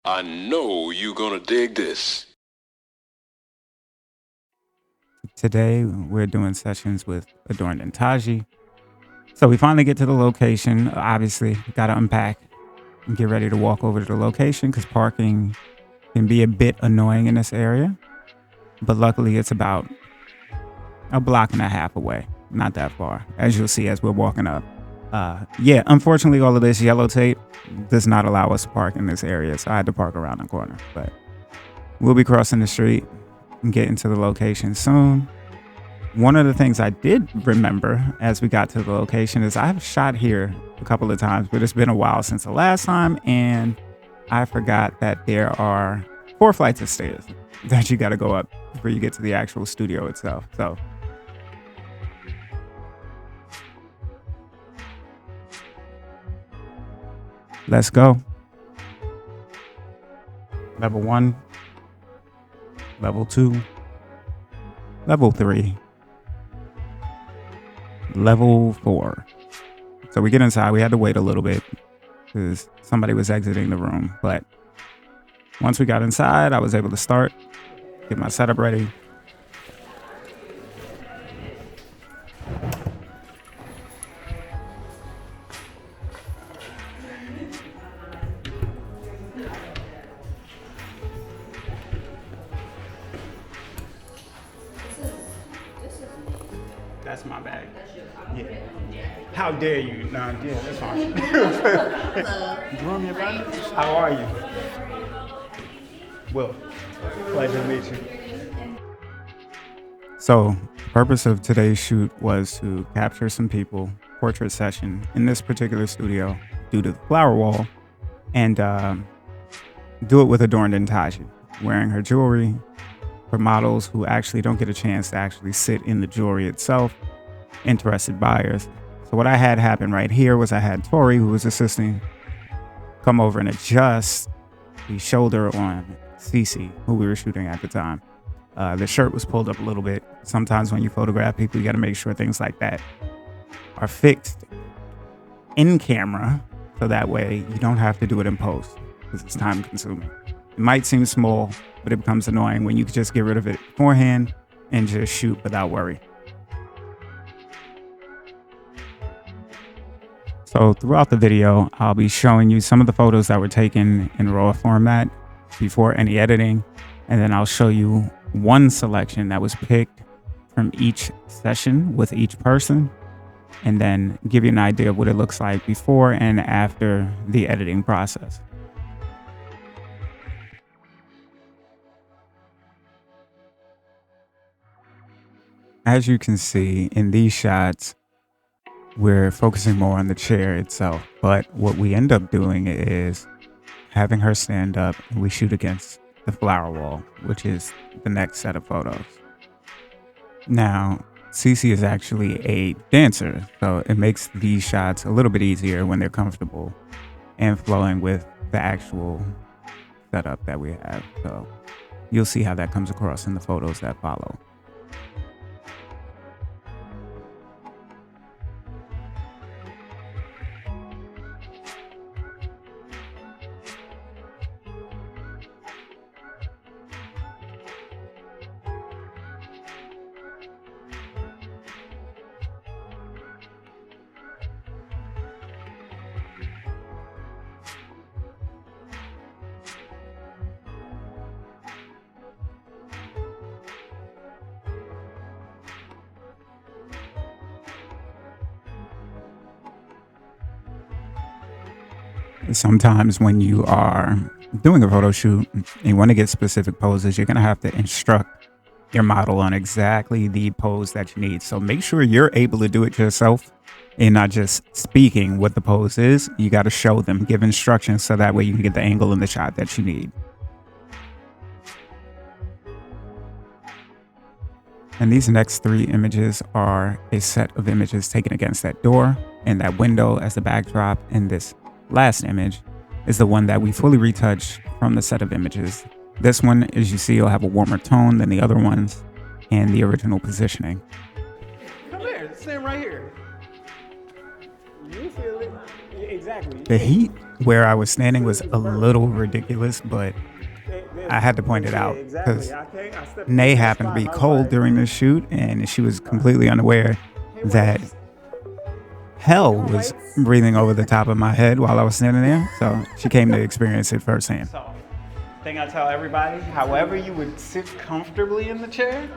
I know you're gonna dig this. Today, we're doing sessions with AdornedInTaji. So we finally get to the location. Obviously, got to unpack and get ready to walk over to the location because parking can be a bit annoying in this area. But luckily, it's about a block and a half away. Not that far, as you'll see as we're walking up. Yeah, unfortunately, all of this yellow tape does not allow us to park in this area. So I had to park around the corner. But we'll be crossing the street and getting to the location soon. One of the things I did remember as we got to the location is I've shot here a couple of times, but it's been a while since the last time, and I forgot that there are 4 flights of stairs that you got to go up before you get to the actual studio itself. So let's go. Level 1, level 2, level 3, level 4. So we get inside. We had to wait a little bit because somebody was exiting the room. But once we got inside, I was able to start, get my setup ready. That's my bag. Yeah. How dare you? Nah, yeah, that's fine. Hello. How are you? Will. Pleasure to meet you. So, the purpose of today's shoot was to capture some people, portrait session in this particular studio due to the flower wall, and do it with AdornedInTaji, wearing her jewelry for models who actually don't get a chance to actually sit in the jewelry itself, interested buyers. So what I had happen right here was I had Tori, who was assisting, come over and adjust the shoulder on CeCe, who we were shooting at the time. The shirt was pulled up a little bit. Sometimes when you photograph people, you got to make sure things like that are fixed in camera, so that way you don't have to do it in post because it's time consuming. It might seem small, but it becomes annoying when you can just get rid of it beforehand and just shoot without worry. So throughout the video, I'll be showing you some of the photos that were taken in RAW format before any editing, and then I'll show you one selection that was picked from each session with each person, and then give you an idea of what it looks like before and after the editing process. As you can see in these shots, we're focusing more on the chair itself, but what we end up doing is having her stand up and we shoot against the flower wall, which is the next set of photos. Now, CeCe is actually a dancer, so it makes these shots a little bit easier when they're comfortable and flowing with the actual setup that we have. So you'll see how that comes across in the photos that follow. Sometimes when you are doing a photo shoot and you want to get specific poses, you're going to have to instruct your model on exactly the pose that you need. So make sure you're able to do it yourself and not just speaking what the pose is. You got to show them, give instructions, so that way you can get the angle in the shot that you need. And these next 3 images are a set of images taken against that door and that window as the backdrop, and this last image is the one that we fully retouched from the set of images. This one, as you see, will have a warmer tone than the other ones and the original positioning. Come here, stand right here. You feel it. Exactly. The heat where I was standing was a little ridiculous, but I had to point it out because Nay happened to be cold during the shoot, and she was completely unaware that hell was breathing over the top of my head while I was standing there. So she came to experience it firsthand. So, thing I tell everybody, however you would sit comfortably in the chair,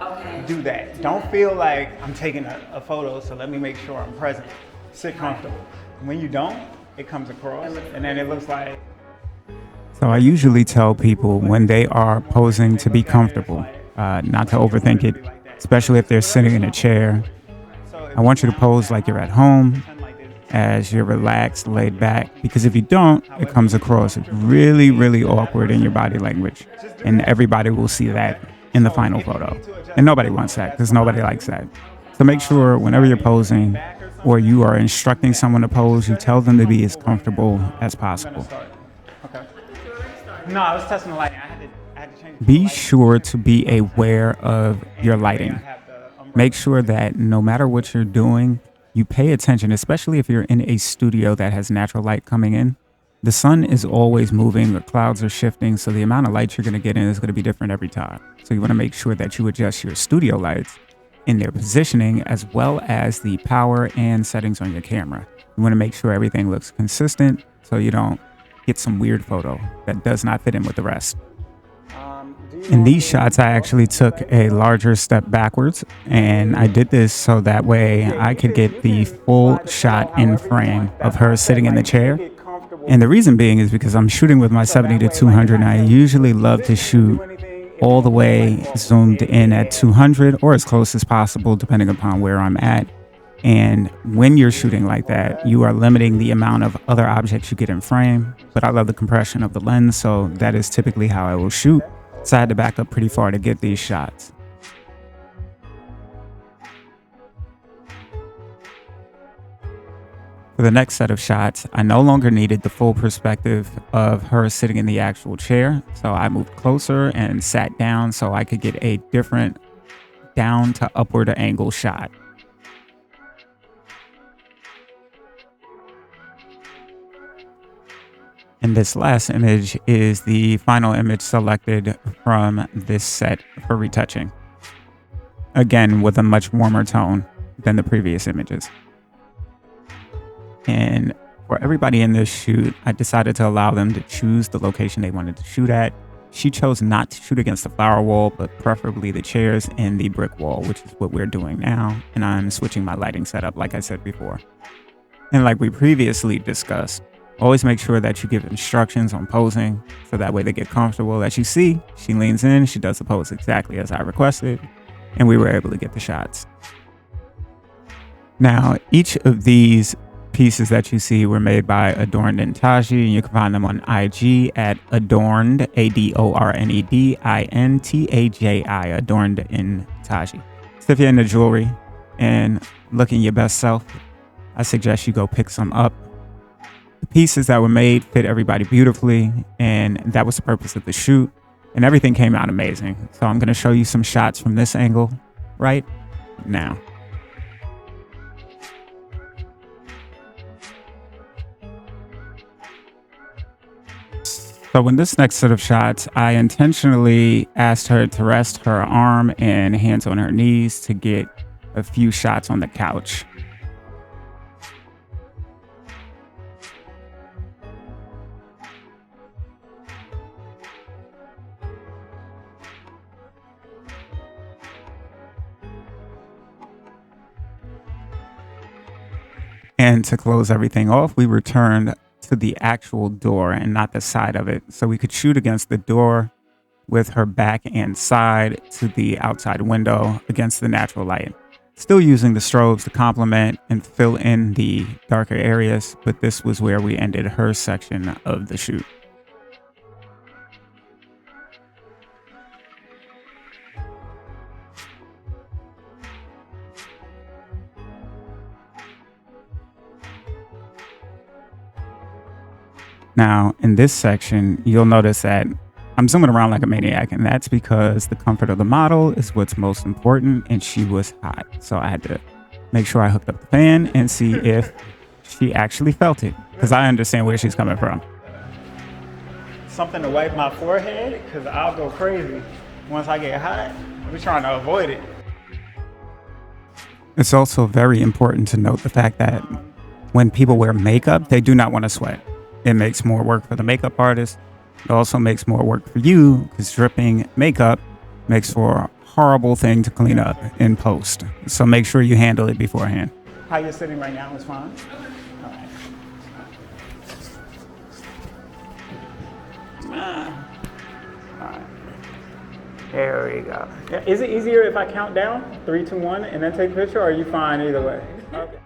do that. Don't feel like I'm taking a photo, so let me make sure I'm present. Sit comfortable. When you don't, it comes across, and then it looks like... So I usually tell people when they are posing to be comfortable, not to overthink it, especially if they're sitting in a chair. I want you to pose like you're at home, as you're relaxed, laid back, because if you don't, it comes across really, really awkward in your body language, and everybody will see that in the final photo. And nobody wants that, because nobody likes that. So make sure whenever you're posing or you are instructing someone to pose, you tell them to be as comfortable as possible. No, I was testing the lighting. I had to change. Be sure to be aware of your lighting. Make sure that no matter what you're doing, you pay attention, especially if you're in a studio that has natural light coming in. The sun is always moving, the clouds are shifting, so the amount of light you're going to get in is going to be different every time. So you want to make sure that you adjust your studio lights in their positioning, as well as the power and settings on your camera. You want to make sure everything looks consistent so you don't get some weird photo that does not fit in with the rest. In these shots, I actually took a larger step backwards, and I did this so that way I could get the full shot in frame of her sitting in the chair. And the reason being is because I'm shooting with my 70-200, and I usually love to shoot all the way zoomed in at 200 or as close as possible, depending upon where I'm at. And when you're shooting like that, you are limiting the amount of other objects you get in frame. But I love the compression of the lens, so that is typically how I will shoot. So I had to back up pretty far to get these shots. For the next set of shots, I no longer needed the full perspective of her sitting in the actual chair. So I moved closer and sat down so I could get a different down to upward angle shot. And this last image is the final image selected from this set for retouching. Again, with a much warmer tone than the previous images. And for everybody in this shoot, I decided to allow them to choose the location they wanted to shoot at. She chose not to shoot against the flower wall, but preferably the chairs and the brick wall, which is what we're doing now. And I'm switching my lighting setup, like I said before. And like we previously discussed, always make sure that you give instructions on posing, so that way they get comfortable. As you see, she leans in, she does the pose exactly as I requested, and we were able to get the shots. Now, each of these pieces that you see were made by AdornedInTaji, and you can find them on IG at Adorned, AdornedInTaji, AdornedInTaji. So if you're into jewelry and looking your best self, I suggest you go pick some up. The pieces that were made fit everybody beautifully, and that was the purpose of the shoot, and everything came out amazing. So I'm going to show you some shots from this angle right now. So in this next set of shots, I intentionally asked her to rest her arm and hands on her knees to get a few shots on the couch. And to close everything off, we returned to the actual door and not the side of it. So we could shoot against the door with her back and side to the outside window against the natural light. Still using the strobes to complement and fill in the darker areas, but this was where we ended her section of the shoot. Now, in this section, you'll notice that I'm zooming around like a maniac, and that's because the comfort of the model is what's most important, and she was hot. So I had to make sure I hooked up the fan and see if she actually felt it, because I understand where she's coming from. something to wipe my forehead because I'll go crazy once I get hot. We're trying to avoid it. It's also very important to note the fact that when people wear makeup, they do not want to sweat. It makes more work for the makeup artist. It also makes more work for you because dripping makeup makes for a horrible thing to clean up in post. So make sure you handle it beforehand. How you're sitting right now is fine. All right. All right. There we go. Is it easier if I count down 3, 2, 1 and then take a picture, or are you fine either way? Okay.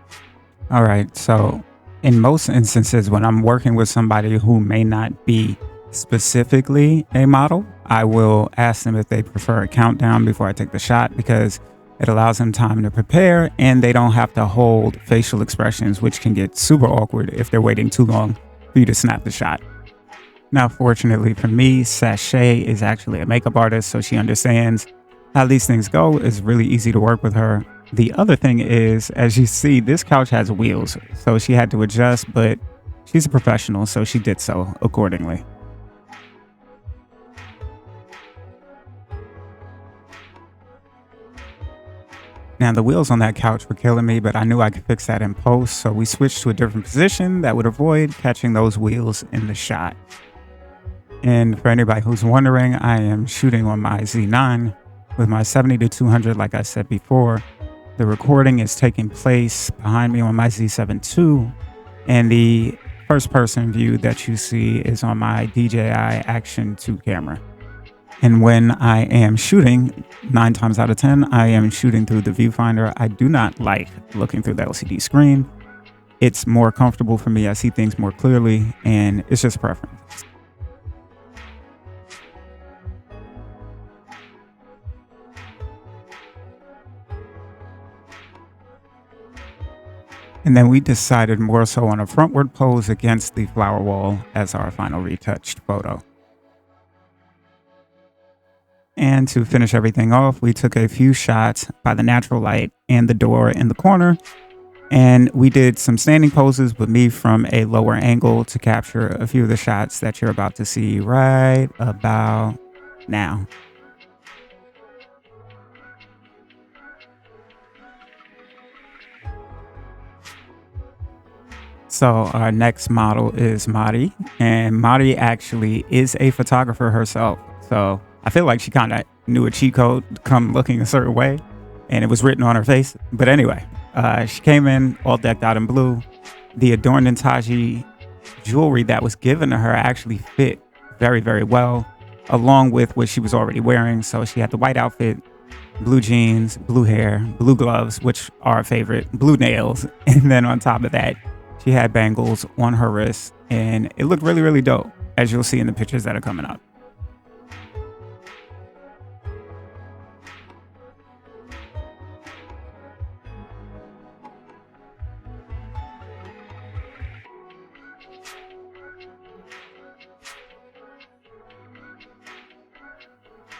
All right. So in most instances, when I'm working with somebody who may not be specifically a model, I will ask them if they prefer a countdown before I take the shot, because it allows them time to prepare and they don't have to hold facial expressions, which can get super awkward if they're waiting too long for you to snap the shot. Now, fortunately for me, Sachet is actually a makeup artist, so she understands how these things go. It's really easy to work with her. The other thing is, as you see, this couch has wheels, so she had to adjust, but she's a professional, so she did so accordingly. Now, the wheels on that couch were killing me, but I knew I could fix that in post, so we switched to a different position that would avoid catching those wheels in the shot. And for anybody who's wondering, I am shooting on my Z9 with my 70-200, like I said before. The recording is taking place behind me on my Z7 II, and the first-person view that you see is on my DJI Action 2 camera. And when I am shooting, 9 times out of 10, I am shooting through the viewfinder. I do not like looking through the LCD screen. It's more comfortable for me. I see things more clearly, and it's just preference. And then we decided more so on a frontward pose against the flower wall as our final retouched photo. And to finish everything off, we took a few shots by the natural light and the door in the corner. And we did some standing poses with me from a lower angle to capture a few of the shots that you're about to see right about now. So our next model is Mari, and Mari actually is a photographer herself. So I feel like she kind of knew a cheat code to come looking a certain way, and it was written on her face. But anyway, she came in all decked out in blue. The AdornedInTaji jewelry that was given to her actually fit very, very well, along with what she was already wearing. So she had the white outfit, blue jeans, blue hair, blue gloves, which are our favorite, blue nails. And then on top of that, she had bangles on her wrists, and it looked really, really dope, as you'll see in the pictures that are coming up.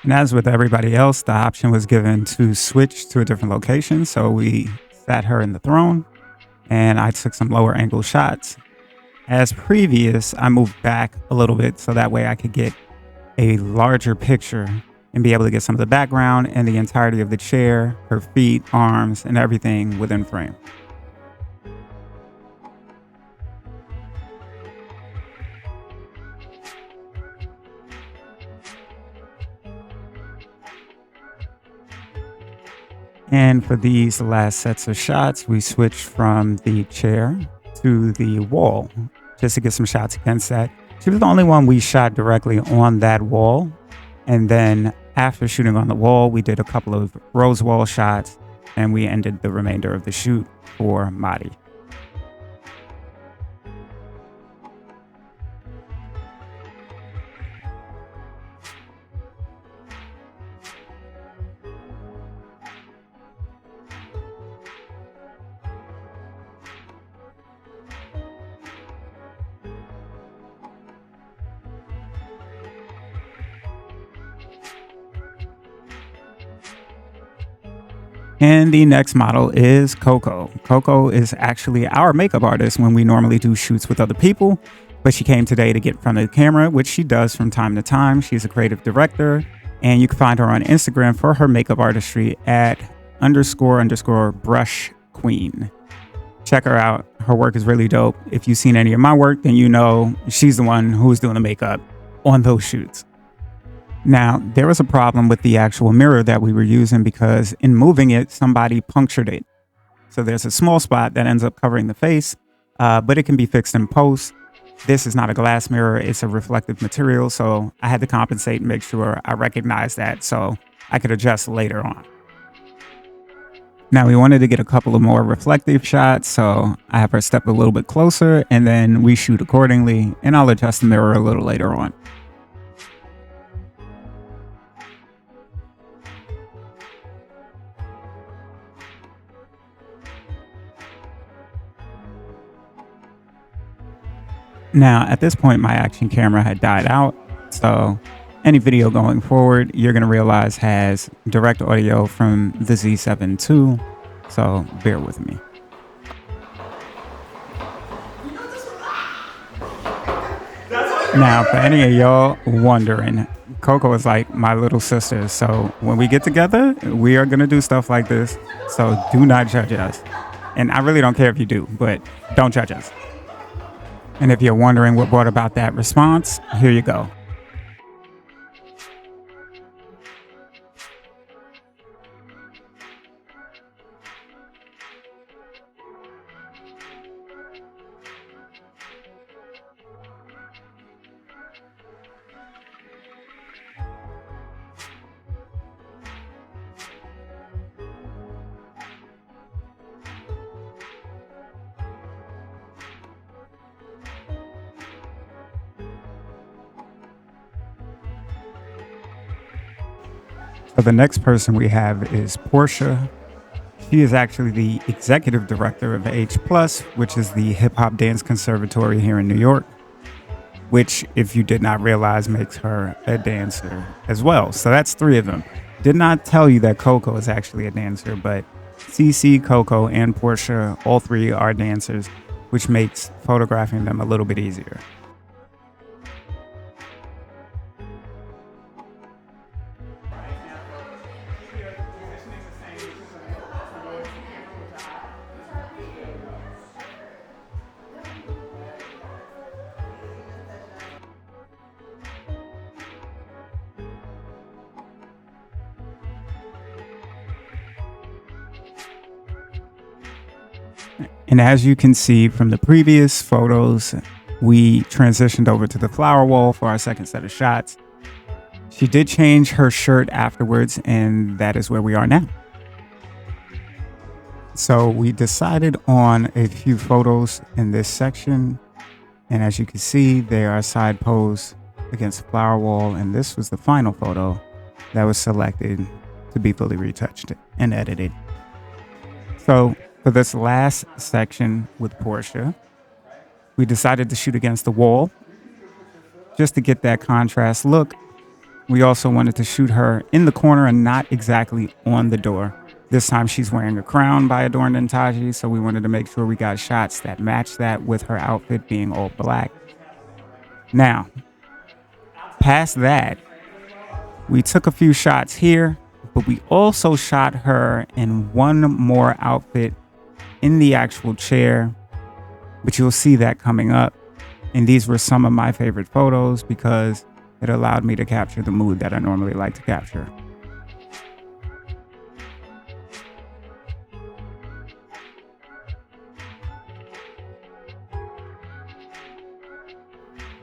And as with everybody else, the option was given to switch to a different location. So we sat her in the throne and I took some lower angle shots. As previous, I moved back a little bit so that way I could get a larger picture and be able to get some of the background and the entirety of the chair, her feet, arms, and everything within frame. And for these last sets of shots, we switched from the chair to the wall just to get some shots against that. She was the only one we shot directly on that wall. And then after shooting on the wall, we did a couple of rose wall shots and we ended the remainder of the shoot for Mari. And the next model is Coco. Coco is actually our makeup artist when we normally do shoots with other people, but she came today to get in front of the camera, which she does from time to time. She's a creative director, and you can find her on Instagram for her makeup artistry at __brush queen. Check her out. Her work is really dope. If you've seen any of my work, then you know she's the one who's doing the makeup on those shoots. Now, there was a problem with the actual mirror that we were using because in moving it, somebody punctured it. So there's a small spot that ends up covering the face, but it can be fixed in post. This is not a glass mirror. It's a reflective material. So I had to compensate and make sure I recognize that so I could adjust later on. Now we wanted to get a couple of more reflective shots. So I have her step a little bit closer and then we shoot accordingly, and I'll adjust the mirror a little later on. Now, at this point, my action camera had died out, so any video going forward, you're going to realize has direct audio from the Z7 II, so bear with me. Now, for any of y'all wondering, Coco is like my little sister, so when we get together, we are going to do stuff like this, so do not judge us. And I really don't care if you do, but don't judge us. And if you're wondering what brought about that response, here you go. So the next person we have is Porsha. She is actually the executive director of H+, which is the hip hop dance conservatory here in New York, which, if you did not realize, makes her a dancer as well. So that's three of them. Did not tell you that Coco is actually a dancer, but CeCe, Coco, and Porsha, all three are dancers, which makes photographing them a little bit easier. And as you can see from the previous photos, we transitioned over to the flower wall for our second set of shots. She did change her shirt afterwards, and that is where we are now. So we decided on a few photos in this section. And as you can see, they are side pose against the flower wall. And this was the final photo that was selected to be fully retouched and edited. So for this last section with Porsha, we decided to shoot against the wall just to get that contrast look. We also wanted to shoot her in the corner and not exactly on the door. This time she's wearing a crown by AdornedInTaji, so we wanted to make sure we got shots that match that with her outfit being all black. Now, past that, we took a few shots here, but we also shot her in one more outfit in the actual chair, but you'll see that coming up. And these were some of my favorite photos because it allowed me to capture the mood that I normally like to capture.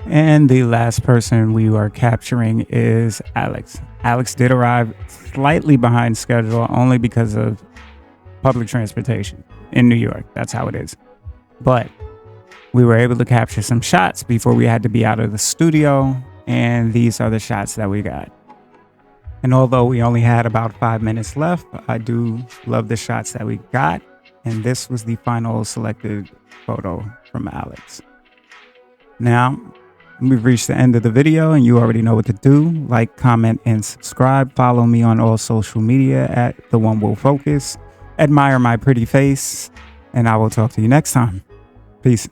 And the last person we are capturing is Alex. Alex did arrive slightly behind schedule only because of public transportation in New York. That's how it is. But we were able to capture some shots before we had to be out of the studio. And these are the shots that we got. And although we only had about 5 minutes left, I do love the shots that we got. And this was the final selected photo from Alex. Now, we've reached the end of the video and you already know what to do. Like, comment, and subscribe. Follow me on all social media at The One Will Focus. Admire my pretty face, and I will talk to you next time. Peace.